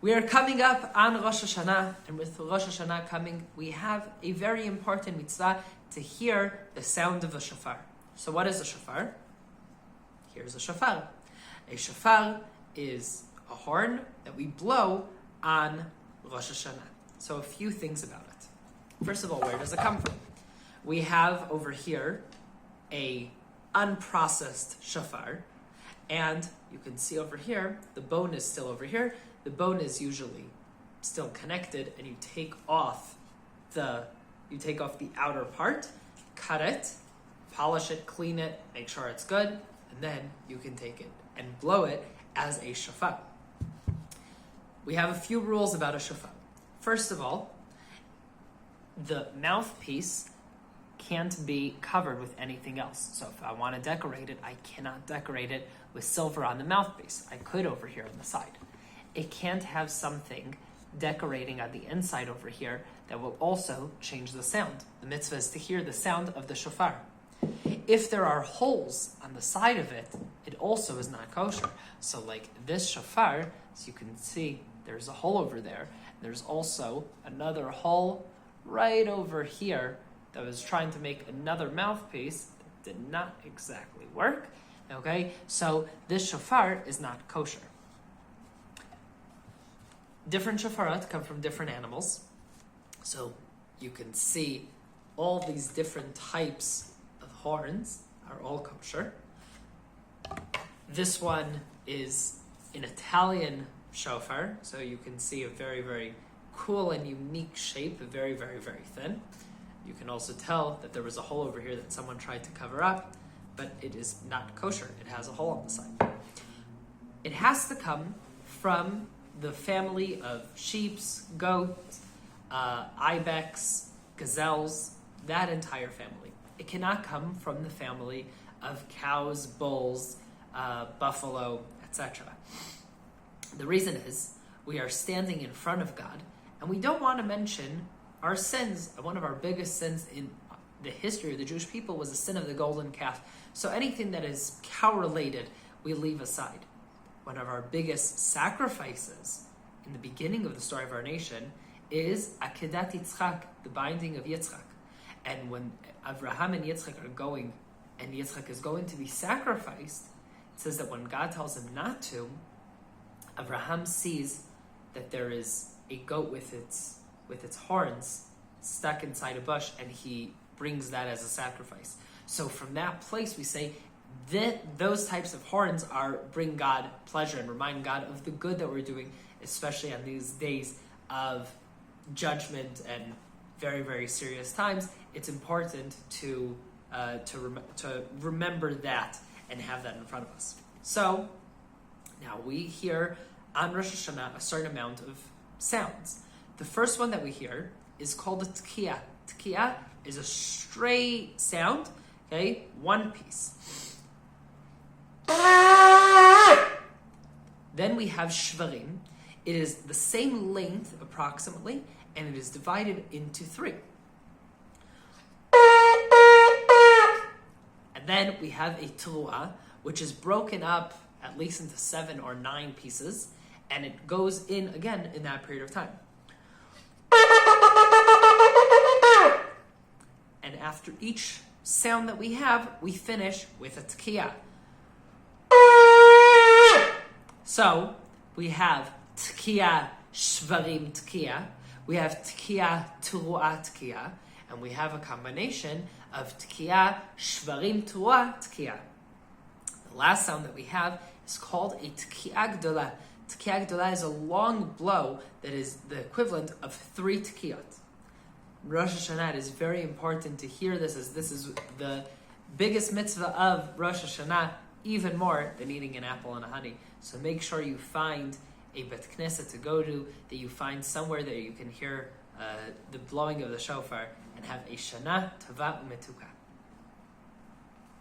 We are coming up on Rosh Hashanah, and with Rosh Hashanah coming, we have a very important mitzvah to hear the sound of a shofar. So what is a shofar? Here's a shofar. A shofar is a horn that we blow on Rosh Hashanah. So a few things about it. First of all, where does it come from? We have over here a unprocessed shofar, and you can see over here, the bone is still over here. The bone is usually still connected, and you take off the outer part, cut it, polish it, clean it, make sure it's good, and then you can take it and blow it as a shofar. We have a few rules about a shofar. First of all, the mouthpiece can't be covered with anything else. So if I want to decorate it, I cannot decorate it with silver on the mouthpiece. I could over here on the side. It can't have something decorating on the inside over here that will also change the sound. The mitzvah is to hear the sound of the shofar. If there are holes on the side of it, it also is not kosher. So like this shofar, as you can see, there's a hole over there. There's also another hole right over here that was trying to make another mouthpiece that did not exactly work. Okay, so this shofar is not kosher. Different shofarot come from different animals. So you can see all these different types of horns are all kosher. This one is an Italian shofar. So you can see a very, very cool and unique shape, very, very, very thin. You can also tell that there was a hole over here that someone tried to cover up, but it is not kosher. It has a hole on the side. It has to come from the family of sheeps, goats, ibex, gazelles, that entire family. It cannot come from the family of cows, bulls, buffalo, etc. The reason is we are standing in front of God, and we don't want to mention our sins. One of our biggest sins in the history of the Jewish people was the sin of the golden calf. So anything that is cow-related, we leave aside. One of our biggest sacrifices in the beginning of the story of our nation is Akedat Yitzchak, the binding of Yitzchak. And when Avraham and Yitzchak are going, and Yitzchak is going to be sacrificed, it says that when God tells him not to, Avraham sees that there is a goat with its horns stuck inside a bush, and he brings that as a sacrifice. So from that place we say that those types of horns bring God pleasure and remind God of the good that we're doing, especially on these days of judgment and very, very serious times. It's important to remember that and have that in front of us. So now we hear on Rosh Hashanah a certain amount of sounds. The first one that we hear is called a tkiya. Tkiya is a straight sound, okay, one piece. Then we have shvarim. It is the same length approximately, and it is divided into three. And then we have a teruah, which is broken up at least into 7 or 9 pieces, and it goes in again in that period of time. And after each sound that we have, we finish with a tkiya. So we have tkiya shvarim tkiya, we have tkiya teruah tkiya, and we have a combination of tkiya shvarim teruah tkiya. The last sound that we have is called a tkiya gdola. Tkiya gdola is a long blow that is the equivalent of 3 tkiyot. Rosh Hashanah, it is very important to hear this, as this is the biggest mitzvah of Rosh Hashanah, even more than eating an apple and honey. So make sure you find a bet knesset to go to, that you find somewhere that you can hear the blowing of the shofar and have a Shana Tova u'metuka.